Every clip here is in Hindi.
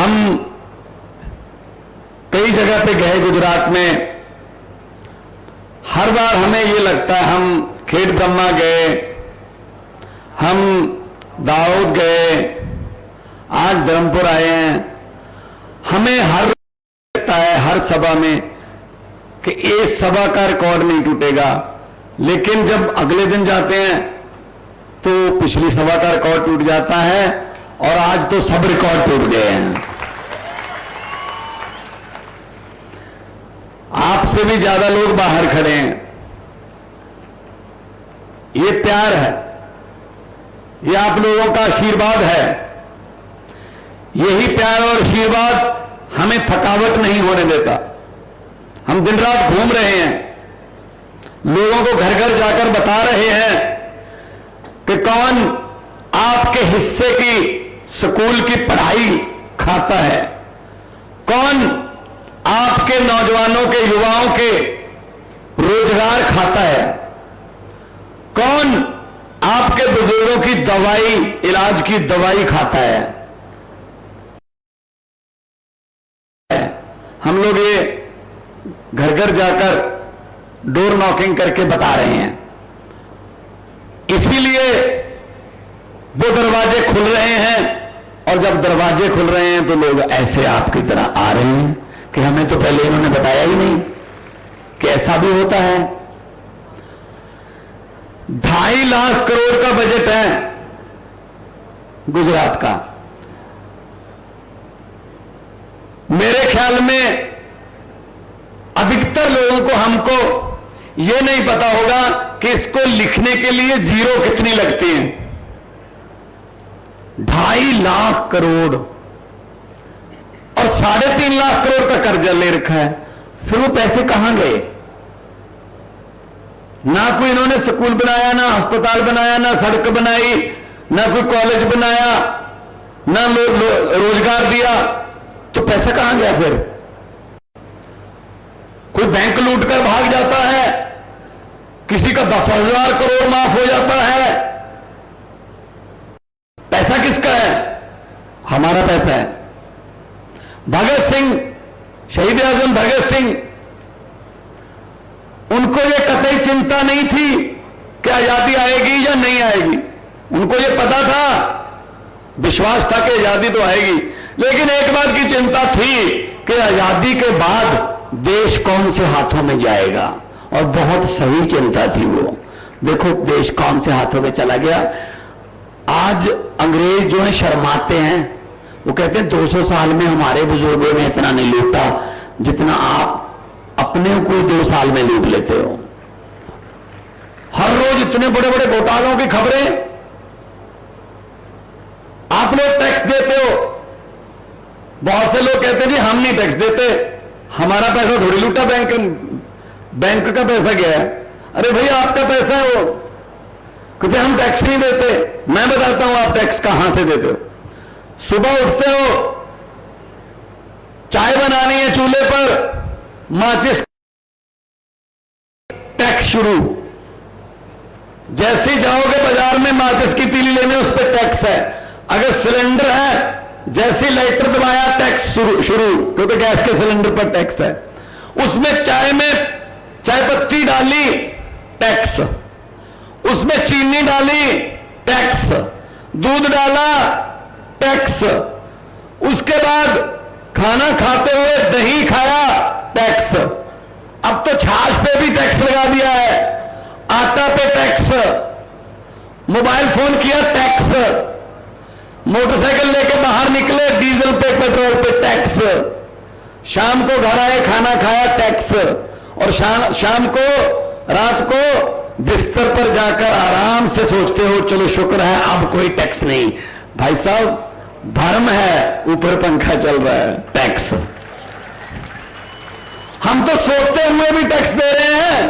हम कई जगह पे गए गुजरात में, हर बार हमें ये लगता है, हम खेड़ ब्रह्मा गए, हम दाऊद गए, आज धर्मपुर आए हैं, हमें हर लगता है हर सभा में कि इस सभा का रिकॉर्ड नहीं टूटेगा, लेकिन जब अगले दिन जाते हैं तो पिछली सभा का रिकॉर्ड टूट जाता है और आज तो सब रिकॉर्ड टूट गए हैं। आपसे भी ज्यादा लोग बाहर खड़े हैं। ये प्यार है, ये आप लोगों का आशीर्वाद है। यही प्यार और आशीर्वाद हमें थकावट नहीं होने देता। हम दिन रात घूम रहे हैं, लोगों को घर घर जाकर बता रहे हैं कि कौन आपके हिस्से की स्कूल की पढ़ाई खाता है, कौन आपके नौजवानों के युवाओं के रोजगार खाता है, कौन आपके बुजुर्गों की दवाई, इलाज की दवाई खाता है। हम लोग ये घर घर जाकर डोर नॉकिंग करके बता रहे हैं, इसीलिए वो दरवाजे खुल रहे हैं। और जब दरवाजे खुल रहे हैं तो लोग ऐसे आपकी तरह आ रहे हैं कि हमें तो पहले इन्होंने बताया ही नहीं कि ऐसा भी होता है। 2.5 लाख करोड़ का बजट है गुजरात का। मेरे ख्याल में अधिकतर लोगों को, हमको यह नहीं पता होगा कि इसको लिखने के लिए जीरो कितनी लगती है। 2.5 लाख करोड़ और 3.5 लाख करोड़ का कर्जा ले रखा है। फिर वो पैसे कहां गए? ना कोई इन्होंने स्कूल बनाया, ना अस्पताल बनाया, ना सड़क बनाई, ना कोई कॉलेज बनाया, ना रोजगार दिया, तो पैसा कहां गया? फिर कोई बैंक लूटकर भाग जाता है, किसी का 10,000 करोड़ माफ हो जाता है। पैसा किसका है? हमारा पैसा है। भगत सिंह, शहीद आजम भगत सिंह, उनको यह कतई चिंता नहीं थी कि आजादी आएगी या नहीं आएगी। उनको यह पता था, विश्वास था कि आजादी तो आएगी, लेकिन एक बात की चिंता थी कि आजादी के बाद देश कौन से हाथों में जाएगा। और बहुत सही चिंता थी वो। देखो देश कौन से हाथों में चला गया। आज अंग्रेज जो है शर्माते हैं, वो कहते हैं 200 साल में हमारे बुजुर्गों ने इतना नहीं लूटा जितना आप अपने को 2 साल में लूट लेते हो। हर रोज इतने बड़े बड़े घोटालों की खबरें। आप लोग टैक्स देते हो, बहुत से लोग कहते हैं जी हम नहीं टैक्स देते, हमारा पैसा थोड़ी लूटा, बैंक का पैसा गया है। अरे भैया आपका पैसा है वो, क्योंकि हम टैक्स नहीं देते। मैं बताता हूं आप टैक्स कहां से देते हो। सुबह उठते हो, चाय बनानी है चूल्हे पर, माचिस टैक्स शुरू। जैसे ही जाओगे बाजार में माचिस की तीली लेने, उस पर टैक्स है। अगर सिलेंडर है, जैसे लाइटर दबाया टैक्स शुरू, क्योंकि गैस के सिलेंडर पर टैक्स है। उसमें चाय में चाय पत्ती डाली, टैक्स। उसमें चीनी डाली, टैक्स। दूध डाला, टैक्स। उसके बाद खाना खाते हुए दही खाया, टैक्स। अब तो छाछ पे भी टैक्स लगा दिया है, आटा पे टैक्स, मोबाइल फोन किया टैक्स, मोटरसाइकिल लेके बाहर निकले डीजल पे, पेट्रोल पे टैक्स। शाम को घर आए, खाना खाया, टैक्स। और शाम को, रात को बिस्तर पर जाकर आराम से सोचते हो चलो शुक्र है अब कोई टैक्स नहीं। भाई साहब भरम है, ऊपर पंखा चल रहा है, टैक्स। हम तो सोते हुए भी टैक्स दे रहे हैं,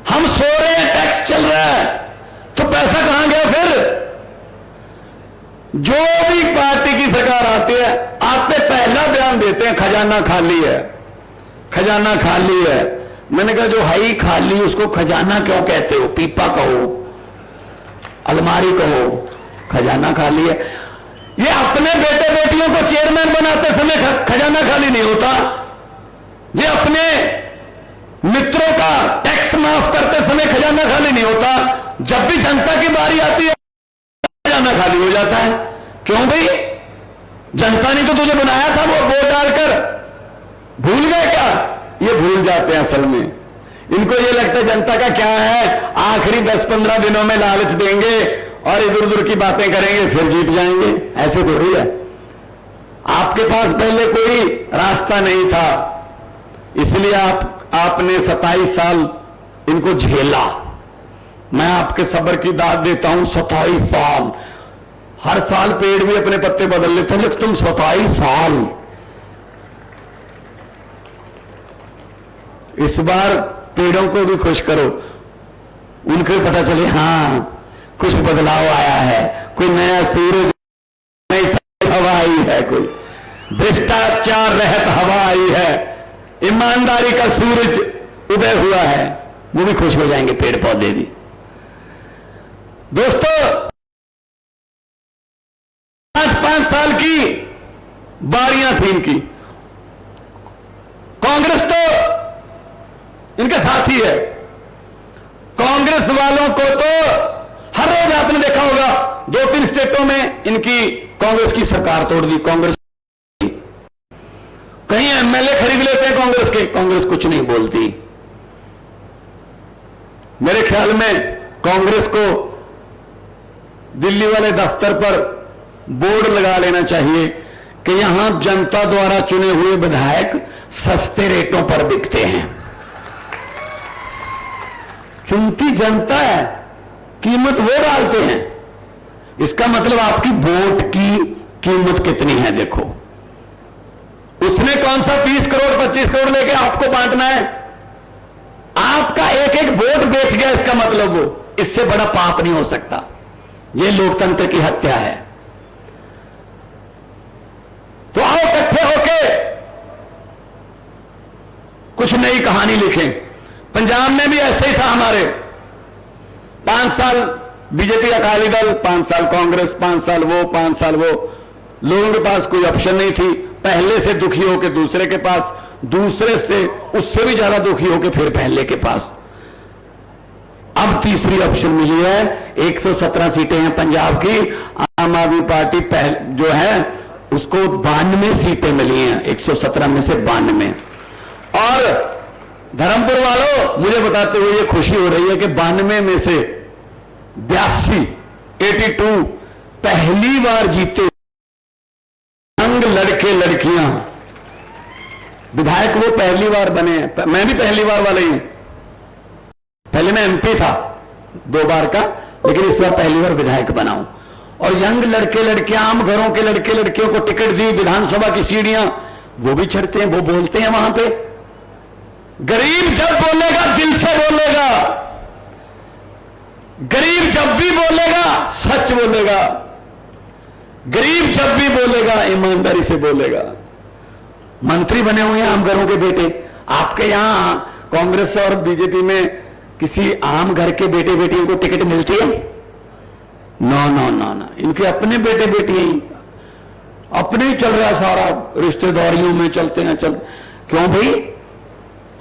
हम सो रहे हैं टैक्स चल रहा है, तो पैसा कहां गया? फिर जो भी पार्टी की सरकार आती है, आते पहला बयान देते हैं खजाना खाली है, खजाना खाली है। मैंने कहा जो है ही खाली उसको खजाना क्यों कहते हो? पीपा कहो, अलमारी कहो, खजाना खाली है। ये अपने बेटे बेटियों को चेयरमैन बना खजाना खाली नहीं होता, जे अपने मित्रों का टैक्स माफ करते समय खजाना खाली नहीं होता, जब भी जनता की बारी आती है खजाना खाली हो जाता है। क्यों भाई? जनता ने तो तुझे बनाया था, वो वोट डालकर भूल गए क्या? ये भूल जाते हैं असल में। इनको ये लगता है जनता का क्या है, आखिरी 10-15 दिनों में लालच देंगे और इधर उधर की बातें करेंगे, फिर जीत जाएंगे। ऐसे थोड़ी है। आपके पास पहले कोई रास्ता नहीं था, इसलिए आपने 27 साल इनको झेला। मैं आपके सब्र की दाद देता हूं। 27 साल, हर साल पेड़ भी अपने पत्ते बदल लेते हैं, लेकिन तुम 27 साल। इस बार पेड़ों को भी खुश करो, उनको पता चले हाँ कुछ बदलाव आया है, कोई नया सूरज, नई हवा आई है, कोई भ्रष्टाचार रहित हवा आई है, ईमानदारी का सूरज उदय हुआ है। वो भी खुश हो जाएंगे, पेड़ पौधे भी। दोस्तों, 5-5 साल की बारियां थी इनकी। कांग्रेस तो इनका साथी है। कांग्रेस वालों को तो हर रोज आपने देखा होगा 2-3 स्टेटों में इनकी कांग्रेस की सरकार तोड़ दी। कांग्रेस कहीं एमएलए खरीद लेते हैं कांग्रेस के, कांग्रेस कुछ नहीं बोलती। मेरे ख्याल में कांग्रेस को दिल्ली वाले दफ्तर पर बोर्ड लगा लेना चाहिए कि यहां जनता द्वारा चुने हुए विधायक सस्ते रेटों पर बिकते हैं। चुनती जनता है, कीमत वो डालते हैं। इसका मतलब आपकी वोट की कीमत कितनी है देखो। उसने कौन सा 20 करोड़ 25 करोड़ लेके आपको बांटना है? आपका एक एक वोट बेच गया, इसका मतलब वो, इससे बड़ा पाप नहीं हो सकता। ये लोकतंत्र की हत्या है। तो आओ इकट्ठे होके कुछ नई कहानी लिखें। पंजाब में भी ऐसे ही था हमारे। 5 साल बीजेपी अकाली दल, 5 साल कांग्रेस, 5 साल वो, 5 साल वो। लोगों के पास कोई ऑप्शन नहीं थी। पहले से दुखी होकर दूसरे के पास, दूसरे से उससे भी ज्यादा दुखी होकर फिर पहले के पास। अब तीसरी ऑप्शन मिली है। 117 सीटें हैं पंजाब की। आम आदमी पार्टी जो है उसको 92 सीटें मिली हैं, 117 में से 92। और धर्मपुर वालों, मुझे बताते हुए ये खुशी हो रही है कि 92 में से 82 पहली बार जीते यंग लड़के लड़कियां विधायक, वो पहली बार बने हैं। मैं भी पहली बार वाला ही हूं। पहले मैं एमपी था 2 बार का, लेकिन इस बार पहली बार विधायक बना हूं। और यंग लड़के लड़कियां, आम घरों के लड़के लड़कियों को टिकट दी, विधानसभा की सीढ़ियां वो भी चढ़ते हैं, वो बोलते हैं वहां पे। गरीब जब बोलेगा दिल से बोलेगा, गरीब जब भी बोलेगा सच बोलेगा, गरीब जब भी बोलेगा ईमानदारी से बोलेगा। मंत्री बने हुए हैं आम घरों के बेटे। आपके यहां कांग्रेस और बीजेपी में किसी आम घर के बेटे बेटियों को टिकट मिलती है? नो नो नो नो, इनके अपने बेटे बेटियां ही, अपने ही चल रहा सारा, रिश्तेदारियों में चलते हैं। क्यों भाई?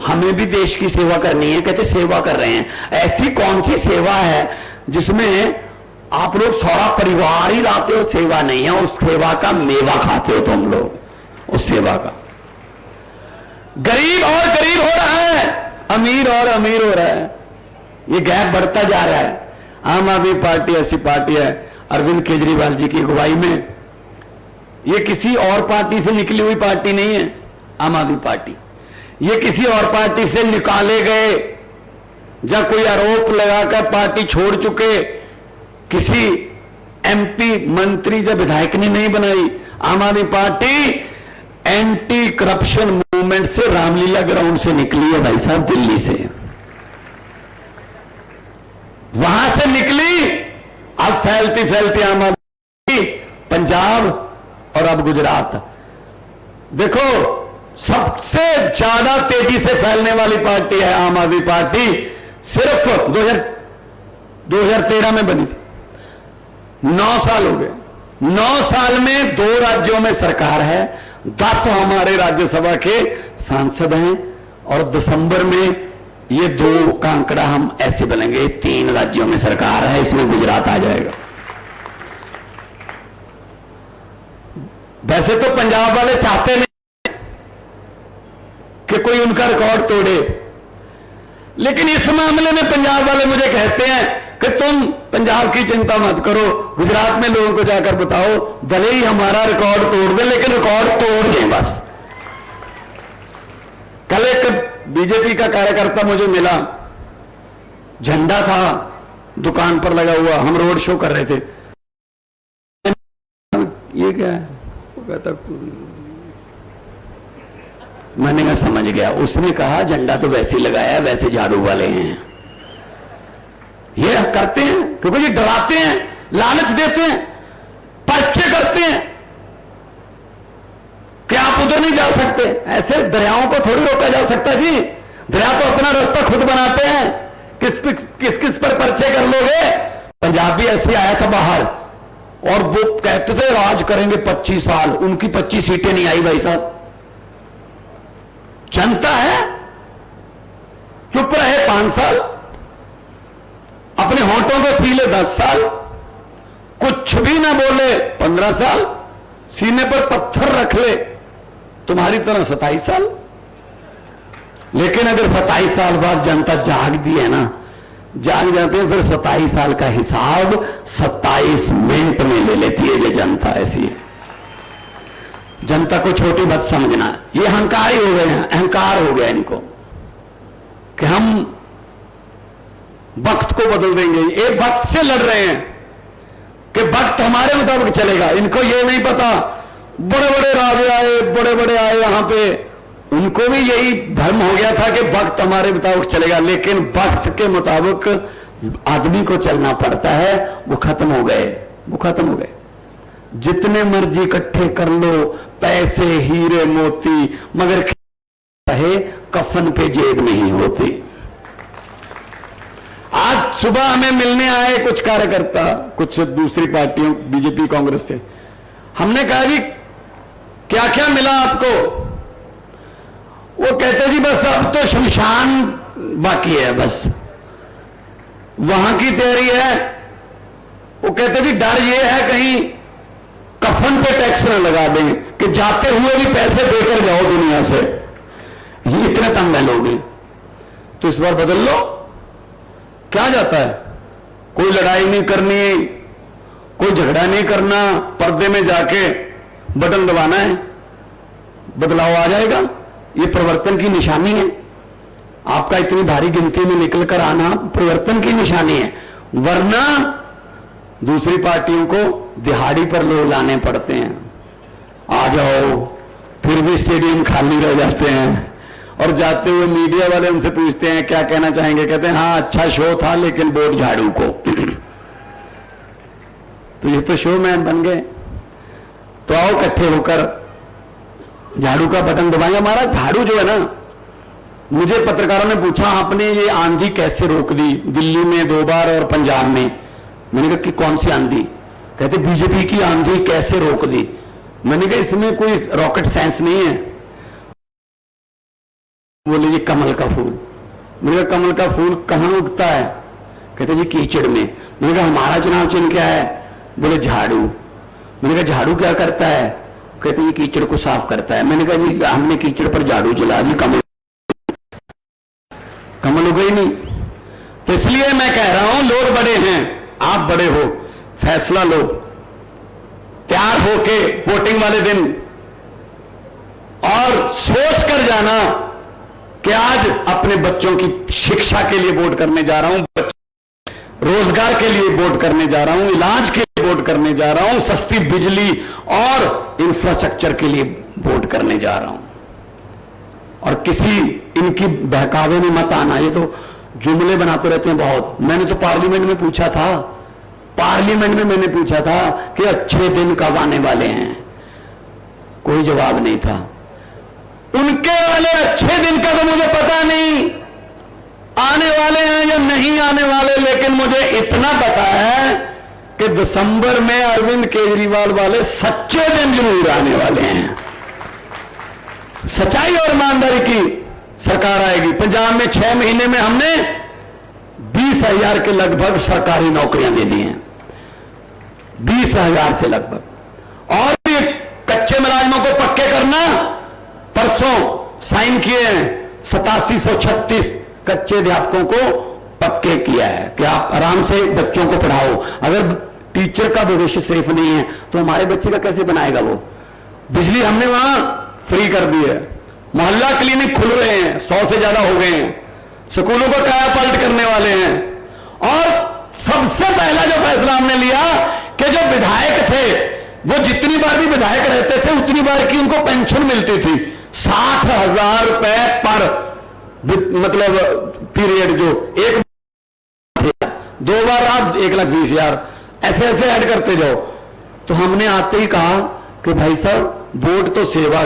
हमें भी देश की सेवा करनी है। कहते सेवा कर रहे हैं। ऐसी कौन सी सेवा है जिसमें आप लोग सारा परिवार ही लाते हो? सेवा नहीं है, उस सेवा का मेवा खाते हो तुम लोग, उस सेवा का। गरीब और गरीब हो रहा है, अमीर और अमीर हो रहा है। ये गैप बढ़ता जा रहा है। आम आदमी पार्टी ऐसी पार्टी है, अरविंद केजरीवाल जी की अगुवाई में। ये किसी और पार्टी से निकली हुई पार्टी नहीं है आम आदमी पार्टी। ये किसी और पार्टी से निकाले गए, जब कोई आरोप लगाकर पार्टी छोड़ चुके किसी एमपी मंत्री जब विधायक ने नहीं बनाई। आम आदमी पार्टी एंटी करप्शन मूवमेंट से, रामलीला ग्राउंड से निकली है भाई साहब, दिल्ली से। वहां से निकली, अब फैलती फैलती आम आदमी पंजाब और अब गुजरात। देखो, सबसे ज्यादा तेजी से फैलने वाली पार्टी है आम आदमी पार्टी। सिर्फ 2013 में बनी थी, 9 साल हो गए। 9 साल में 2 राज्यों में सरकार है, 10 हमारे राज्यसभा के सांसद हैं, और दिसंबर में ये 2 का आंकड़ा हम ऐसे बनेंगे 3 राज्यों में सरकार है, इसमें गुजरात आ जाएगा। वैसे तो पंजाब वाले चाहते नहीं कि कोई उनका रिकॉर्ड तोड़े, लेकिन इस मामले में पंजाब वाले मुझे कहते हैं कि तुम पंजाब की चिंता मत करो, गुजरात में लोगों को जाकर बताओ, भले ही हमारा रिकॉर्ड तोड़ दे लेकिन रिकॉर्ड तोड़ दें बस। कल एक बीजेपी का कार्यकर्ता मुझे मिला, झंडा था दुकान पर लगा हुआ, हम रोड शो कर रहे थे, ये क्या है? वो कहता, मैंने कहा समझ गया, उसने कहा झंडा तो वैसे ही लगाया वैसे झाड़ू वाले हैं। ये करते हैं क्योंकि ये डराते हैं, लालच देते हैं, पर्चे करते हैं कि आप उधर नहीं जा सकते। ऐसे दरियाओं को थोड़ी रोका जा सकता जी, दरिया तो अपना रास्ता खुद बनाते हैं, किस किस पर पर्चे कर लोगे। पंजाबी ऐसे आया था बाहर और वो कहते थे राज करेंगे 25 साल, उनकी 25 सीटें नहीं आई भाई साहब। जनता है, चुप रहे 5 साल, अपने होंठों को सीले 10 साल, कुछ भी ना बोले 15 साल, सीने पर पत्थर रख ले तुम्हारी तरह 27 साल। लेकिन अगर 27 साल बाद जनता जागती है ना, जाग जाते हैं, फिर 27 साल का हिसाब 27 मिनट में ले लेती है। ये जनता ऐसी है। जनता को छोटी मत समझना, ये अहंकारी हो गए हैं, अहंकार हो गया इनको कि हम वक्त को बदल देंगे। एक वक्त से लड़ रहे हैं कि वक्त हमारे मुताबिक चलेगा। इनको ये नहीं पता, बड़े बड़े राजे आए, बड़े बड़े आए यहां पे, उनको भी यही भ्रम हो गया था कि वक्त हमारे मुताबिक चलेगा, लेकिन वक्त के मुताबिक आदमी को चलना पड़ता है। वो खत्म हो गए, वो खत्म हो गए। जितने मर्जी इकट्ठे कर लो पैसे, हीरे मोती, मगर रहे कफन पे जेब नहीं होती। आज सुबह हमें मिलने आए कुछ कार्यकर्ता, कुछ दूसरी पार्टियों, बीजेपी कांग्रेस से। हमने कहा जी क्या क्या मिला आपको? वो कहते जी बस अब तो शमशान बाकी है, बस वहां की तैयारी है। वो कहते जी डर ये है कहीं कफन पे टैक्स न लगा दें कि जाते हुए भी पैसे देकर जाओ दुनिया से। ये इतने तंग है लोग। तो इस बार बदल लो, क्या जाता है? कोई लड़ाई नहीं करनी, कोई झगड़ा नहीं करना, पर्दे में जाके बटन दबाना है, बदलाव आ जाएगा। ये परिवर्तन की निशानी है। आपका इतनी भारी गिनती में निकलकर आना परिवर्तन की निशानी है, वरना दूसरी पार्टियों को दिहाड़ी पर लोग लाने पड़ते हैं। आ जाओ, फिर भी स्टेडियम खाली रह जाते हैं, और जाते हुए मीडिया वाले उनसे पूछते हैं क्या कहना चाहेंगे, कहते हैं हाँ अच्छा शो था लेकिन वोट झाड़ू को। तो ये तो शो मैन बन गए। तो आओ इकट्ठे होकर झाड़ू का बटन दबाएंगे। हमारा झाड़ू जो है ना, मुझे पत्रकारों ने पूछा आपने ये आंधी कैसे रोक दी, दिल्ली में 2 बार और पंजाब में। मैंने कहा कि कौन सी आंधी? कहते बीजेपी की आंधी कैसे रोक दी। मैंने कहा इसमें कोई रॉकेट साइंस नहीं है। बोले ये कमल का फूल। मैंने कहा कमल का फूल कहां उगता है? कहते जी कीचड़ में। मैंने कहा हमारा चुनाव चिन्ह क्या है? बोले झाड़ू। मैंने कहा झाड़ू क्या करता है? कहते ये कीचड़ को साफ करता है। मैंने कहा जी हमने कीचड़ पर झाड़ू चला दी, कमल उगे ही नहीं। तो इसलिए मैं कह रहा हूं लोग बड़े हैं, आप बड़े हो, फैसला लो, तैयार होके वोटिंग वाले दिन, और सोच कर जाना कि आज अपने बच्चों की शिक्षा के लिए वोट करने जा रहा हूं, रोजगार के लिए वोट करने जा रहा हूं, इलाज के लिए वोट करने जा रहा हूं, सस्ती बिजली और इंफ्रास्ट्रक्चर के लिए वोट करने जा रहा हूं। और किसी इनकी बहकावे में मत आना। ये तो जुमले बनाते रहते हैं बहुत। मैंने तो पार्लियामेंट में पूछा था, मैंने पूछा था कि अच्छे दिन कब आने वाले हैं, कोई जवाब नहीं था। उनके वाले अच्छे दिन का तो मुझे पता नहीं आने वाले हैं या नहीं आने वाले, लेकिन मुझे इतना पता है कि दिसंबर में अरविंद केजरीवाल वाले सच्चे दिन जरूर आने वाले हैं। सच्चाई और ईमानदारी की सरकार आएगी। पंजाब में 6 महीने में हमने 20,000 के लगभग सरकारी नौकरियां दे दी हैं, 20,000 से लगभग। और भी कच्चे मुलाजिमों को पक्के करना, परसों साइन किए हैं 8736 कच्चे अध्यापकों को पक्के किया है कि आप आराम से बच्चों को पढ़ाओ। अगर टीचर का भविष्य सेफ नहीं है तो हमारे बच्चे का कैसे बनाएगा वो। बिजली हमने वहां फ्री कर दी है, मोहल्ला क्लिनिक खुल रहे हैं, 100 से ज्यादा हो गए हैं, स्कूलों को काया पलट करने वाले हैं। और सबसे पहला जो फैसला हमने लिया कि जो विधायक थे वो जितनी बार भी विधायक रहते थे उतनी बार की उनको पेंशन मिलती थी, 60,000 रुपए पर मतलब पीरियड, जो एक 2 बार आप 1,20,000 ऐसे ऐसे ऐड करते जाओ। तो हमने आते ही कहा कि भाई साहब वोट तो सेवा,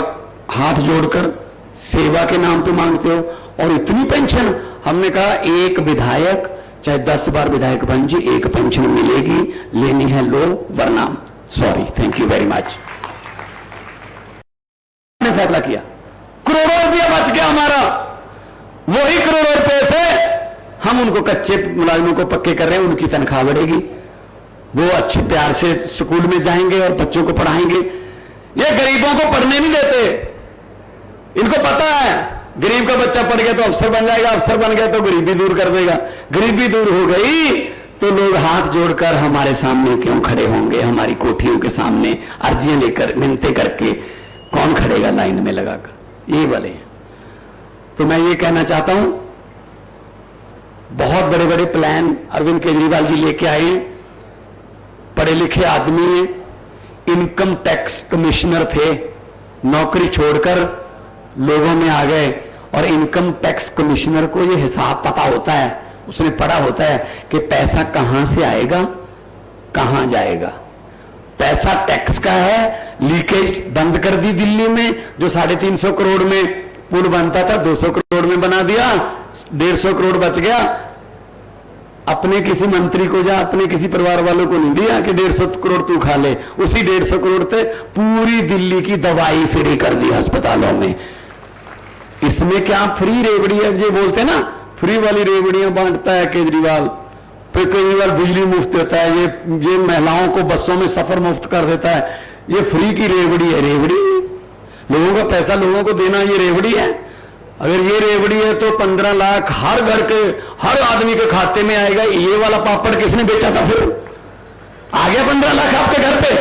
हाथ जोड़कर सेवा के नाम पे मांगते हो और इतनी पेंशन। हमने कहा एक विधायक चाहे 10 बार विधायक बन जी, एक पेंशन मिलेगी, लेनी है लो वरना sorry, thank you very much. हमने फैसला किया, करोड़ों रुपया बच गया हमारा। वही करोड़ों रुपए से हम उनको कच्चे मुलाजिमों को पक्के कर रहे हैं, उनकी तनख्वाह बढ़ेगी, वो अच्छे प्यार से स्कूल में जाएंगे और बच्चों को पढ़ाएंगे। ये गरीबों को पढ़ने नहीं देते, इनको पता है गरीब का बच्चा पढ़ गया तो अफसर बन जाएगा, अफसर बन गया तो गरीबी दूर कर देगा, गरीबी दूर हो गई तो लोग हाथ जोड़कर हमारे सामने क्यों खड़े होंगे, हमारी कोठियों के सामने अर्जियां लेकर मिन्नतें करके कौन खड़ेगा लाइन में लगाकर, ये वाले। तो मैं ये कहना चाहता हूं, बहुत बड़े बड़े प्लान अरविंद केजरीवाल जी लेके आए, पढ़े लिखे आदमी हैं, इनकम टैक्स कमिश्नर थे, नौकरी छोड़कर लोगों में आ गए। और इनकम टैक्स कमिश्नर को यह हिसाब पता होता है, उसने पढ़ा होता है कि पैसा कहां से आएगा कहां जाएगा। पैसा टैक्स का है, लीकेज बंद कर दी दिल्ली में, जो 350 करोड़ में पुल बनता था 200 करोड़ में बना दिया, 150 करोड़ बच गया। अपने किसी मंत्री को या अपने किसी परिवार वालों को नहीं दिया कि 150 करोड़ तू खा ले, उसी 150 करोड़ से पूरी दिल्ली की दवाई फ्री कर दी अस्पतालों में। इसमें क्या फ्री रेवड़ी है, ये बोलते ना फ्री वाली रेवड़ियां बांटता है केजरीवाल, फिर केजरीवाल बिजली मुफ्त देता है, ये महिलाओं को बसों में सफर मुफ्त कर देता है, ये फ्री की रेवड़ी है। रेवड़ी लोगों का पैसा लोगों को देना ये रेवड़ी है। अगर ये रेवड़ी है तो 15 लाख हर घर के हर आदमी के खाते में आएगा। ये वाला पापड़ किसने बेचा था, फिर आ गया 15 लाख आपके घर पे।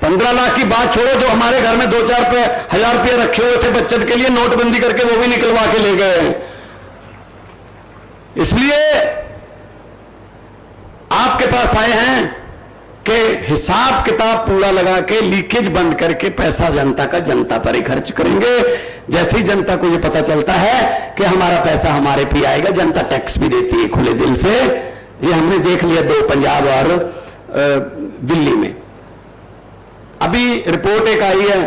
15 लाख की बात छोड़ो, जो हमारे घर में 2-4 हजार रुपये रखे हुए थे बचत के लिए, नोटबंदी करके वो भी निकलवा के ले गए। इसलिए आपके पास आए हैं कि हिसाब किताब पूरा लगा के लीकेज बंद करके पैसा जनता का जनता पर ही खर्च करेंगे। जैसे ही जनता को यह पता चलता है कि हमारा पैसा हमारे पे आएगा, जनता टैक्स भी देती है खुले दिल से। ये हमने देख लिया 2 पंजाब और दिल्ली में। अभी रिपोर्ट एक आई है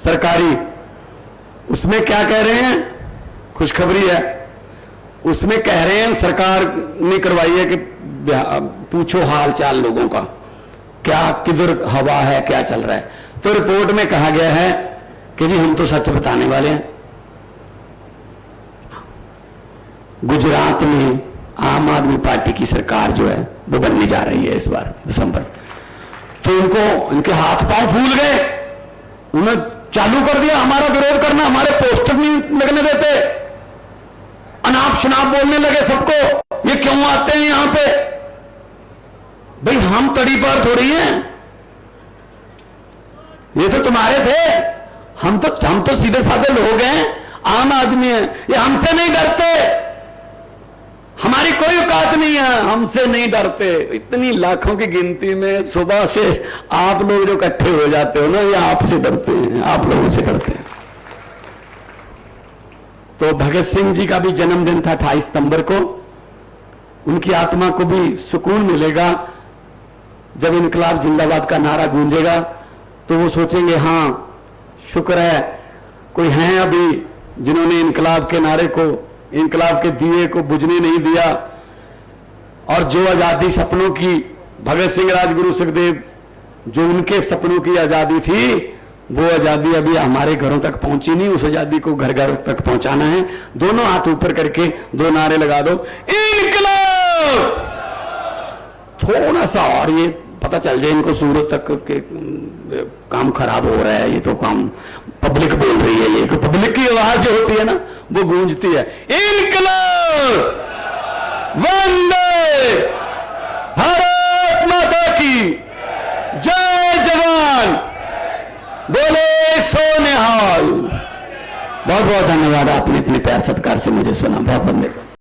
सरकारी, उसमें क्या कह रहे हैं, खुशखबरी है, उसमें कह रहे हैं सरकार ने करवाई है कि पूछो हाल चाल लोगों का, क्या किधर हवा है, क्या चल रहा है। तो रिपोर्ट में कहा गया है कि जी हम तो सच बताने वाले हैं। गुजरात में आम आदमी पार्टी की सरकार जो है वो बनने जा रही है इस बार दिसंबर। तो इनके हाथ पांव फूल गए, उन्होंने चालू कर दिया हमारा विरोध करना, हमारे पोस्टर नहीं लगने देते, अनाप शनाप बोलने लगे सबको, ये क्यों आते हैं यहां पे। भाई हम तड़ी पार थोड़ी हैं, ये तो तुम्हारे थे, हम तो सीधे साधे लोग हैं, आम आदमी हैं, ये हमसे नहीं डरते, हमारी कोई औकात नहीं है, हमसे नहीं डरते। इतनी लाखों की गिनती में सुबह से आप लोग जो इकट्ठे हो जाते हो ना, ये आपसे डरते हैं, आप लोगों से डरते हैं। तो भगत सिंह जी का भी जन्मदिन था 28 सितंबर को, उनकी आत्मा को भी सुकून मिलेगा जब इनकलाब जिंदाबाद का नारा गूंजेगा। तो वो सोचेंगे हाँ शुक्र है कोई हैं अभी जिन्होंने इनकलाब के नारे को, इनकलाब के दिए को बुझने नहीं दिया, और जो आजादी सपनों की भगत सिंह, राजगुरु, सुखदेव, जो उनके सपनों की आजादी थी, वो आजादी अभी हमारे घरों तक पहुंची नहीं। उस आजादी को घर घर तक पहुंचाना है। दोनों हाथ ऊपर करके दो नारे लगा दो, इनकलाब। थोड़ा सा और ये पता चल जाए इनको सूरत तक के काम खराब हो रहा है, ये तो काम पब्लिक बोल रही है, ये पब्लिक की आवाज जो होती है ना वो गूंजती है, इनकलाब, वंदे भारत माता की जय, जवान बोले सो निहाल। बहुत बहुत धन्यवाद, आपने इतने प्यार सत्कार से मुझे सुना। बहुत बहुत धन्यवाद।